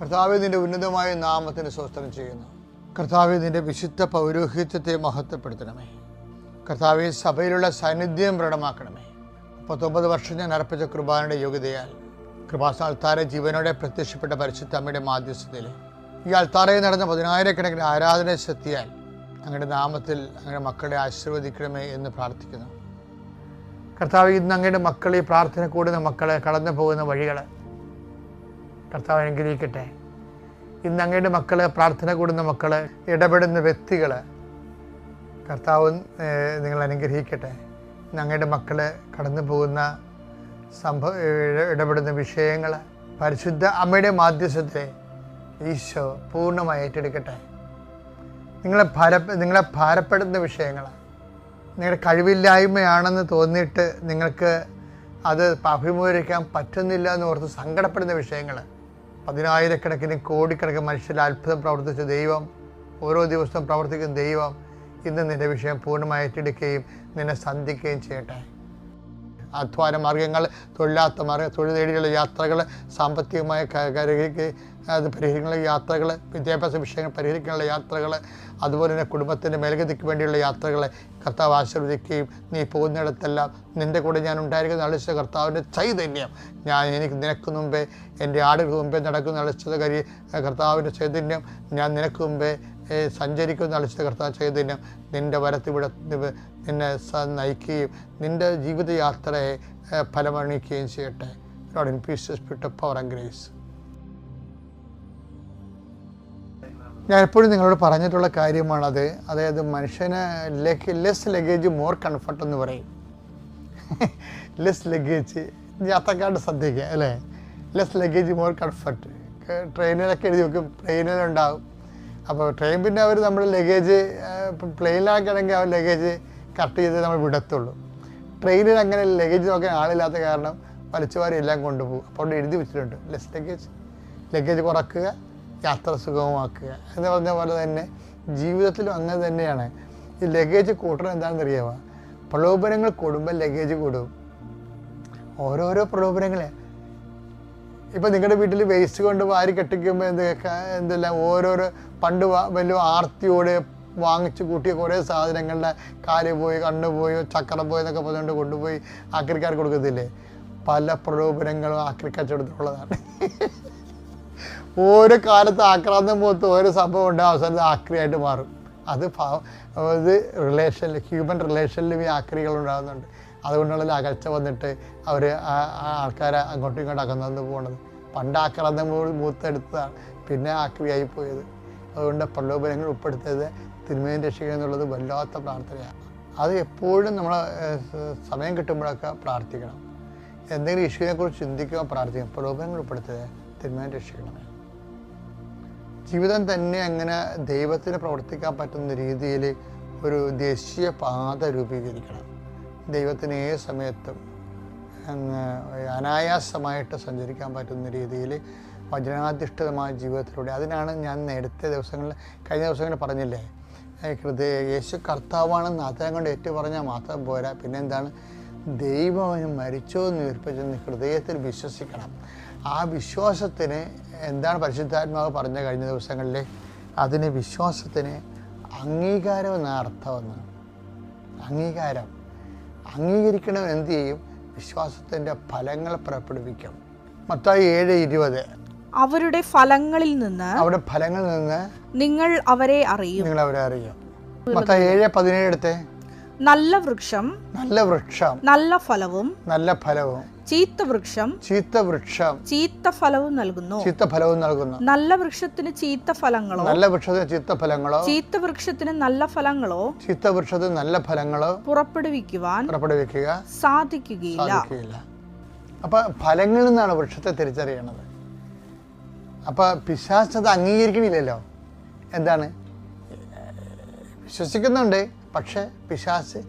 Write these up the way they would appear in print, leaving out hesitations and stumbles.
കർത്താവേ, നിൻ്റെ ഉന്നതമായ നാമത്തിന് സ്തോത്രം ചെയ്യുന്നു. കർത്താവേ, നിൻ്റെ വിശുദ്ധ പൗരോഹിത്യത്തെ മഹത്വപ്പെടുത്തണമേ. കർത്താവേ, സഭയിലുള്ള സാന്നിധ്യം പ്രകടമാക്കണമേ. 39 വർഷം ഞാൻ അർപ്പിച്ച കൃപാനയുടെ യോഗ്യതയാൽ കൃപാസ്ഥാനത്താരെ ജീവനോടെ പ്രത്യക്ഷപ്പെട്ട പരിശുദ്ധ അമ്മയുടെ മാധ്യസ്ഥതയിൽ ഈ അൾത്താറയിൽ നടന്ന 10,000-കണക്കിന് ആരാധന ശക്തിയാൽ അങ്ങയുടെ നാമത്തിൽ അങ്ങയുടെ മക്കളെ ആശീർവദിക്കണമേ എന്ന് പ്രാർത്ഥിക്കുന്നു. കർത്താവ്, ഇന്ന് അങ്ങയുടെ മക്കൾ, ഈ പ്രാർത്ഥന കൂടുന്ന മക്കളെ കടന്നു പോകുന്ന വഴികൾ കർത്താവ് അനുഗ്രഹിക്കട്ടെ. ഇന്ന് അങ്ങയുടെ മക്കൾ, പ്രാർത്ഥന കൂടുന്ന മക്കൾ, ഇടപെടുന്ന വ്യക്തികൾ കർത്താവ് നിങ്ങൾ അനുഗ്രഹിക്കട്ടെ. ഇന്ന് അങ്ങയുടെ മക്കൾ കടന്നു പോകുന്ന ഇടപെടുന്ന വിഷയങ്ങൾ പരിശുദ്ധ അമ്മയുടെ മാധ്യസ്ഥത്തെ ഈശോ പൂർണ്ണമായി ഏറ്റെടുക്കട്ടെ. നിങ്ങളെ ഭാരപ്പെടുന്ന വിഷയങ്ങൾ, നിങ്ങളുടെ കഴിവില്ലായ്മയാണെന്ന് തോന്നിയിട്ട് നിങ്ങൾക്ക് അത് അഭിമുഖീകരിക്കാൻ പറ്റുന്നില്ല എന്ന് ഓർത്ത് സങ്കടപ്പെടുന്ന വിഷയങ്ങൾ, 10,000-കണക്കിന് കോടിക്കണക്കിന് മനുഷ്യരിൽ അത്ഭുതം പ്രവർത്തിച്ച ദൈവം, ഓരോ ദിവസവും പ്രവർത്തിക്കുന്ന ദൈവം ഇന്ന് നിൻ്റെ വിഷയം പൂർണ്ണമായി ഏറ്റെടുക്കുകയും നിന്നെ സന്ധിക്കുകയും ചെയ്യട്ടെ. അധ്വാന മാർഗങ്ങൾ, തൊഴിൽ നേടിയുള്ള യാത്രകൾ, സാമ്പത്തികമായ അത് പരിഹരിക്കാനുള്ള യാത്രകൾ, വിദ്യാഭ്യാസ വിഷയങ്ങൾ പരിഹരിക്കാനുള്ള യാത്രകൾ, അതുപോലെ തന്നെ കുടുംബത്തിൻ്റെ മേൽഗതിക്ക് വേണ്ടിയുള്ള യാത്രകളെ കർത്താവ് ആശീർവദിക്കുകയും നീ പോകുന്നിടത്തെല്ലാം നിൻ്റെ കൂടെ ഞാൻ ഉണ്ടായിരിക്കുന്ന അളിച്ച കർത്താവിൻ്റെ ചൈതന്യം, എനിക്ക് നിനക്ക് മുമ്പേ എൻ്റെ ആടുകൾക്ക് മുമ്പേ നടക്കുന്ന അളിച്ചത് കർത്താവിൻ്റെ ചൈതന്യം, ഞാൻ നിനക്ക് മുമ്പേ സഞ്ചരിക്കുന്ന അളിച്ച കർത്താവ് ചൈതന്യം നിൻ്റെ വരത്തിവിടെ നിന്നെ നയിക്കുകയും നിൻ്റെ ജീവിതയാത്രയെ ഫലമണിക്കുകയും ചെയ്യട്ടെ. Lord, in peace, spirit of power and grace. ഞാൻ എപ്പോഴും നിങ്ങളോട് പറഞ്ഞിട്ടുള്ള കാര്യമാണത്. അതായത് മനുഷ്യന് ലെസ് ലഗേജ് മോർ കംഫർട്ട് എന്ന് പറയും. ലെസ് ലഗേജ് യാത്രക്കാരുടെ ശ്രദ്ധിക്കുക അല്ലേ. Less luggage more comfort. ട്രെയിനിലൊക്കെ എഴുതി വെക്കും, ട്രെയിനിലുണ്ടാവും. അപ്പോൾ ട്രെയിൻ പിന്നെ അവർ നമ്മുടെ ലഗേജ് പ്ലെയിനിലാക്കുകയാണെങ്കിൽ അവർ ലഗേജ് കട്ട് ചെയ്ത് നമ്മൾ വിടത്തുള്ളൂ. ട്രെയിനിൽ അങ്ങനെ ലഗേജ് നോക്കാൻ ആളില്ലാത്ത കാരണം വലിച്ചുവാരി എല്ലാം കൊണ്ടുപോകും. അപ്പോൾ അവിടെ എഴുതി വെച്ചിട്ടുണ്ട് ലെസ് ലഗേജ് കുറക്കുക, യാത്ര സുഗമമാക്കുക എന്ന് പറഞ്ഞ പോലെ തന്നെ ജീവിതത്തിലും അങ്ങനെ തന്നെയാണ്. ഈ ലഗേജ് കൂട്ടണം എന്താണെന്ന് അറിയാമോ? പ്രലോഭനങ്ങൾ കൂടുമ്പോൾ ലഗേജ് കൂടും. ഓരോരോ പ്രലോഭനങ്ങളെ ഇപ്പം നിങ്ങളുടെ വീട്ടിൽ വേസ്റ്റ് കൊണ്ട് വാരി കെട്ടിക്കുമ്പോൾ എന്തെല്ലാം ഓരോരോ പണ്ട് വലിയ ആർത്തിയോടെ വാങ്ങിച്ച് കൂട്ടിയ കുറേ സാധനങ്ങളുടെ കാല് പോയി, കണ്ണ് പോയി, ചക്രം പോയി എന്നൊക്കെ പറഞ്ഞുകൊണ്ട് കൊണ്ടുപോയി ആക്രിക്കാർക്ക് കൊടുക്കത്തില്ലേ? പല പ്രലോഭനങ്ങളും ആക്രിക്കച്ചവടത്തിലുള്ളതാണ്. ഓരോ കാലത്ത് ആക്രാന്തം പോലത്തെ ഓരോ സംഭവം ഉണ്ട്, അവസാനത്ത് ആക്രിയായിട്ട് മാറും. അത് ഹ്യൂമൻ റിലേഷനിലും ഈ ആക്രികൾ ഉണ്ടാകുന്നുണ്ട്. അതുകൊണ്ടുള്ള അകൽച്ച വന്നിട്ട് അവർ ആൾക്കാരെ അങ്ങോട്ടും ഇങ്ങോട്ടും അകന്നു പോകുന്നത്. പണ്ട് ആക്രാന്തം മൂത്തെടുത്തതാണ്, പിന്നെ ആക്രിയായി പോയത്. അതുകൊണ്ട് പ്രലോഭനങ്ങൾ ഉൾപ്പെടുത്തത് തിന്മയും രക്ഷിക്കുക എന്നുള്ളത് വല്ലാത്ത പ്രാർത്ഥനയാണ്. അത് എപ്പോഴും നമ്മൾ സമയം കിട്ടുമ്പോഴൊക്കെ പ്രാർത്ഥിക്കണം. എന്തെങ്കിലും ഇഷ്യൂവിനെക്കുറിച്ച് ചിന്തിക്കുക, പ്രാർത്ഥിക്കണം. പ്രലോഭനങ്ങൾ ഉൾപ്പെടുത്തത് തിന്മയും രക്ഷിക്കണമേ. ജീവിതം തന്നെ അങ്ങനെ ദൈവത്തിന് പ്രവർത്തിക്കാൻ പറ്റുന്ന രീതിയിൽ ഒരു ദേശീയ പാത രൂപീകരിക്കണം. ദൈവത്തിന് ഏത് സമയത്തും അനായാസമായിട്ട് സഞ്ചരിക്കാൻ പറ്റുന്ന രീതിയിൽ വചനാധിഷ്ഠിതമായ ജീവിതത്തിലൂടെ. അതിനാണ് ഞാൻ കഴിഞ്ഞ ദിവസങ്ങളിൽ പറഞ്ഞില്ലേ, യേശു കർത്താവാണെന്ന് അതരം കൊണ്ട് ഏറ്റു പറഞ്ഞാൽ മാത്രം പോരാ, പിന്നെന്താണ്? ദൈവം അവന് മരിച്ചോ എന്ന് ഉയർപ്പിച്ചെന്ന് ഹൃദയത്തിൽ വിശ്വസിക്കണം. ആ വിശ്വാസത്തിന് എന്താണ് പരിശുദ്ധാത്മാവ് പറഞ്ഞ കഴിഞ്ഞ ദിവസങ്ങളിൽ? അതിന് വിശ്വാസത്തിന് അംഗീകാരം എന്ന അർത്ഥമെന്ന്. അംഗീകരിക്കണം. എന്ത് ചെയ്യും? വിശ്വാസത്തിൻ്റെ ഫലങ്ങൾ പുറപ്പെടുവിക്കും. മത്തായി 7:20 അവരുടെ ഫലങ്ങളിൽ നിന്ന് നിങ്ങൾ അവരെ അറിയും. മത്തായി 7:17 എടുത്തേ. നല്ല വൃക്ഷം നല്ല ഫലവും ചീത്ത വൃക്ഷം ചീത്ത ഫലവും നൽകുന്നു. നല്ല വൃക്ഷത്തിന് ചീത്ത ഫലങ്ങളോ ചീത്ത വൃക്ഷത്തിന് നല്ല ഫലങ്ങളോ പുറപ്പെടുവിക്കുക സാധിക്കുകയില്ല. അപ്പൊ ഫലങ്ങളിൽ നിന്നാണ് വൃക്ഷത്തെ തിരിച്ചറിയണത്. അപ്പൊ പിശാച് അത് അംഗീകരിക്കണില്ലല്ലോ. എന്താണ്? വിശ്വസിക്കുന്നുണ്ട്, പക്ഷെ പിശാച്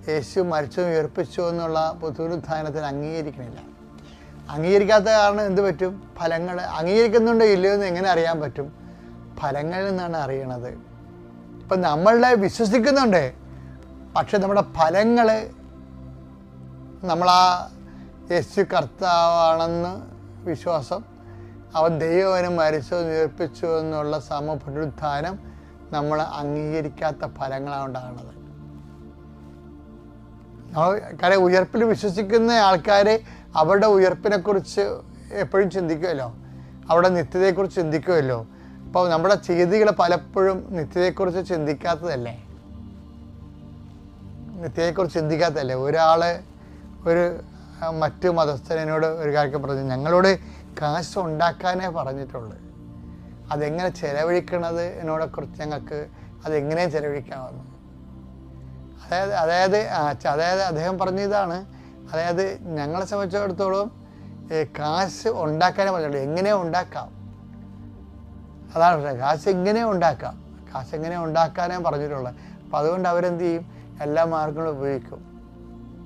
യേശു മരിച്ചോ ഉയർപ്പിച്ചോ എന്നുള്ള പുനരുത്ഥാനത്തിന് അംഗീകരിക്കണില്ല. അംഗീകരിക്കാത്ത കാരണം എന്ത് പറ്റും? ഫലങ്ങൾ അംഗീകരിക്കുന്നുണ്ടോ ഇല്ലയോ എന്ന് എങ്ങനെ അറിയാൻ പറ്റും? ഫലങ്ങളിൽ നിന്നാണ് അറിയണത്. ഇപ്പം നമ്മളെ വിശ്വസിക്കുന്നുണ്ട്, പക്ഷെ നമ്മുടെ ഫലങ്ങൾ നമ്മളാ യേശു കർത്താവാണെന്ന് വിശ്വാസം, അവൻ ദൈവവനും മരിച്ചു ഉയർപ്പിച്ചു എന്നുള്ള സമപുനരുത്ഥാനം നമ്മൾ അംഗീകരിക്കാത്ത ഫലങ്ങളാണ് ഉണ്ടാകുന്നത്. കാര്യം ഉയർപ്പിൽ വിശ്വസിക്കുന്ന ആൾക്കാർ അവരുടെ ഉയർപ്പിനെക്കുറിച്ച് എപ്പോഴും ചിന്തിക്കുമല്ലോ, അവിടെ നിത്യതയെക്കുറിച്ച് ചിന്തിക്കുമല്ലോ. അപ്പോൾ നമ്മുടെ ചെയ്തികൾ പലപ്പോഴും നിത്യതയെക്കുറിച്ച് ചിന്തിക്കാത്തതല്ലേ, നിത്യതയെക്കുറിച്ച് ചിന്തിക്കാത്തതല്ലേ. ഒരാൾ ഒരു മറ്റു മതസ്ഥനോട് ഒരു കാര്യം പറഞ്ഞു, ഞങ്ങളോട് കാശ് ഉണ്ടാക്കാനേ പറഞ്ഞിട്ടുള്ളൂ, അതെങ്ങനെ ചെലവഴിക്കണത് എന്നോടെക്കുറിച്ച് ഞങ്ങൾക്ക് അതെങ്ങനെ ചെലവഴിക്കാമെന്ന്. അതായത് അദ്ദേഹം പറഞ്ഞതാണ്, അതായത് ഞങ്ങളെ സംബന്ധിച്ചിടത്തോളം കാശ് ഉണ്ടാക്കാനേ പറഞ്ഞിട്ടുള്ളൂ, എങ്ങനെ ഉണ്ടാക്കാം, അതാണ് പ്രശ്നം. കാശ് എങ്ങനെ ഉണ്ടാക്കാനേ പറഞ്ഞിട്ടുള്ളത്. അപ്പം അതുകൊണ്ട് അവരെന്ത് ചെയ്യും, എല്ലാ മാർഗങ്ങളും ഉപയോഗിക്കും.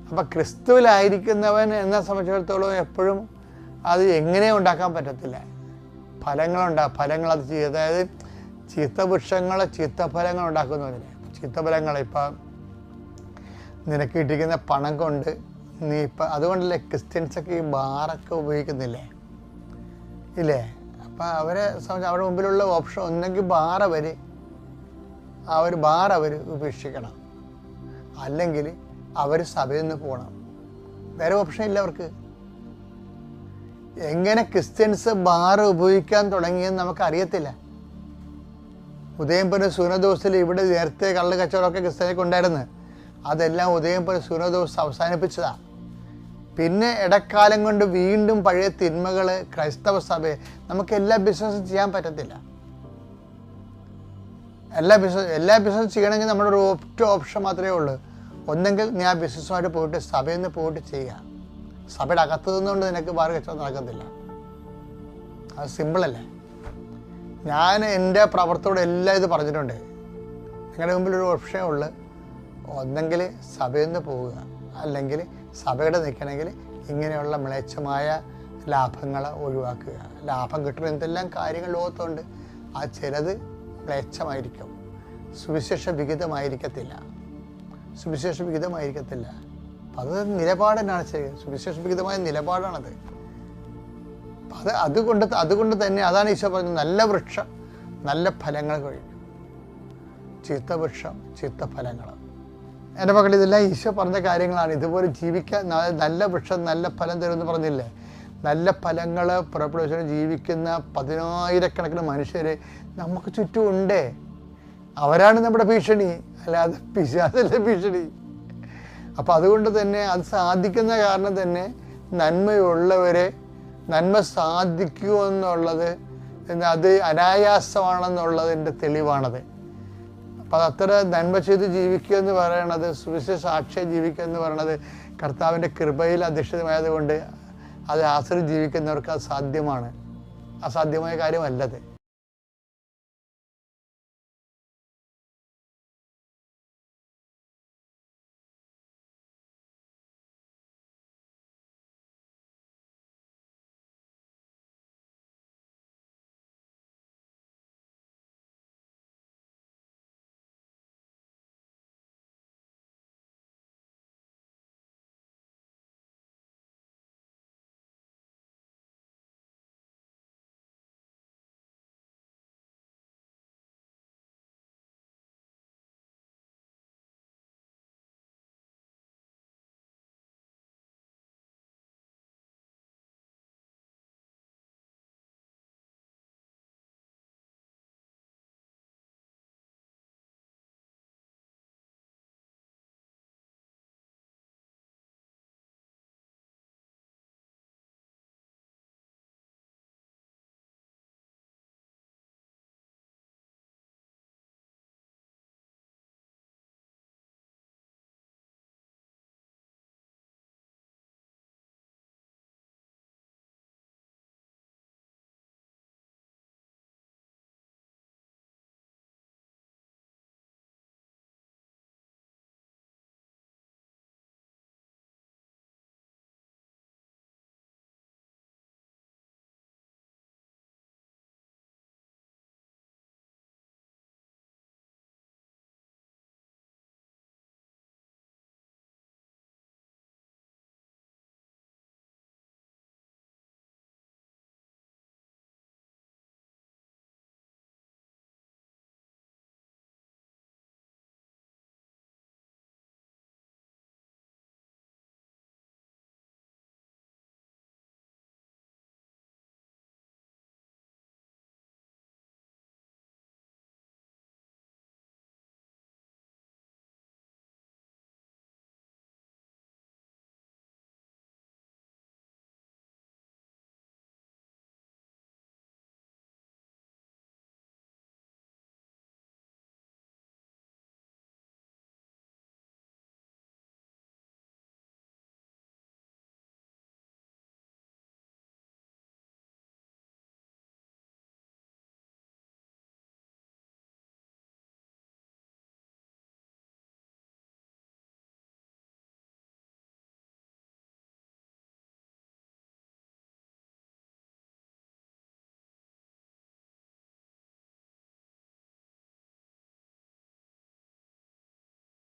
അപ്പം ക്രിസ്തുവിലായിരിക്കുന്നവൻ എന്നെ സംബന്ധിച്ചിടത്തോളം എപ്പോഴും അത് എങ്ങനെ ഉണ്ടാക്കാൻ പറ്റത്തില്ല, ഫലങ്ങൾ അത് ചെയ്യും. അതായത് ചീത്തഫലങ്ങൾ ഉണ്ടാക്കുന്നതിന്, ചീത്തഫലങ്ങൾ ഇപ്പം നിനക്ക് കിട്ടിക്കുന്ന പണം കൊണ്ട് നീ ഇപ്പം, അതുകൊണ്ടല്ലേ ക്രിസ്ത്യൻസൊക്കെ ഈ ബാറൊക്കെ ഉപയോഗിക്കുന്നില്ലേ ഇല്ലേ. അപ്പം അവരെ സംബന്ധിച്ച് അവരുടെ മുമ്പിലുള്ള ഓപ്ഷൻ ഒന്നെങ്കിൽ ബാർ അവർ ഉപേക്ഷിക്കണം, അല്ലെങ്കിൽ അവർ സഭയിൽ നിന്ന് പോകണം. വേറെ ഓപ്ഷൻ ഇല്ല അവർക്ക്. എങ്ങനെ ക്രിസ്ത്യൻസ് ബാർ ഉപയോഗിക്കാൻ തുടങ്ങിയെന്ന് നമുക്കറിയത്തില്ല. ഉദയംപുരം സൂനദോസിൽ ഇവിടെ നേരത്തെ കള്ള് കച്ചവടമൊക്കെ ക്രിസ്ത്യാനിക്ക് ഉണ്ടായിരുന്നു, അതെല്ലാം ഉദയംപുരം സൂനദോസ് അവസാനിപ്പിച്ചതാണ്. പിന്നെ ഇടക്കാലം കൊണ്ട് വീണ്ടും പഴയ തിന്മകൾ ക്രൈസ്തവ സഭയെ, നമുക്ക് എല്ലാ ബിസിനസ്സും ചെയ്യാൻ പറ്റത്തില്ല. എല്ലാ ബിസിനസ്സും ചെയ്യണമെങ്കിൽ നമ്മുടെ ഒരു ഒറ്റ ഓപ്ഷൻ മാത്രമേ ഉള്ളൂ, ഒന്നെങ്കിൽ നീ ആ ബിസിനസ്സുമായിട്ട് പോയിട്ട് സഭയിൽ നിന്ന് പോയിട്ട് ചെയ്യുക. സഭയുടെ അകത്ത് നിന്നുകൊണ്ട് നിനക്ക് ബാർ കച്ചവടം നടക്കത്തില്ല, അത് സിമ്പിളല്ലേ. ഞാൻ എൻ്റെ പ്രവർത്തനോട് എല്ലാം ഇത് പറഞ്ഞിട്ടുണ്ട്. നിങ്ങളുടെ മുമ്പിൽ ഒരു ഓപ്ഷനേ ഉള്ളൂ, ഒന്നെങ്കിൽ സഭയിൽ നിന്ന് പോവുക, അല്ലെങ്കിൽ സഭയുടെ നിൽക്കണമെങ്കിൽ ഇങ്ങനെയുള്ള മ്ലേച്ഛമായ ലാഭങ്ങൾ ഒഴിവാക്കുക. ലാഭം കിട്ടുന്ന എന്തെല്ലാം കാര്യങ്ങൾ ലോകത്തുണ്ട്, ആ ചിലത് മ്ലേച്ഛമായിരിക്കും, സുവിശേഷ വിഹിതമായിരിക്കത്തില്ല. അപ്പം അത് നിലപാടിനാണ് ശരി, സുവിശേഷ വിഹിതമായ നിലപാടാണത്. അതുകൊണ്ട് തന്നെ അതാണ് ഈശോ പറഞ്ഞത്, നല്ല വൃക്ഷം നല്ല ഫലങ്ങൾ കഴിക്കും, ചീത്ത വൃക്ഷം ചീത്ത ഫലങ്ങൾ. എൻ്റെ മക്കൾ, ഇതെല്ലാം ഈശോ പറഞ്ഞ കാര്യങ്ങളാണ്. ഇതുപോലെ ജീവിക്കാൻ നല്ല വൃക്ഷം നല്ല ഫലം തരുമെന്ന് പറഞ്ഞില്ലേ. നല്ല ഫലങ്ങൾ പുറപ്പെടുവിച്ച് ജീവിക്കുന്ന 10,000 മനുഷ്യർ നമുക്ക് ചുറ്റുമുണ്ട്. അവരാണ് നമ്മുടെ ഭീഷണി, അല്ലാതെ പിശാചല്ല ഭീഷണി. അപ്പം അതുകൊണ്ട് തന്നെ അത് സാധിക്കുന്ന കാരണം തന്നെ നന്മയുള്ളവരെ നന്മ സാധിക്കുക എന്നുള്ളത് അത് അനായാസമാണെന്നുള്ളതിൻ്റെ തെളിവാണത്. അപ്പം അതത്ര നന്മ ചെയ്ത് ജീവിക്കുക എന്ന് പറയണത്, സുവിശേഷ സാക്ഷിയായി ജീവിക്കുക എന്ന് പറയണത് കർത്താവിൻ്റെ കൃപയിൽ അധിഷ്ഠിതമായതുകൊണ്ട് അത് ആശ്രയിച്ച് ജീവിക്കുന്നവർക്ക് അത് സാധ്യമാണ്, അസാധ്യമായ കാര്യമല്ലത്.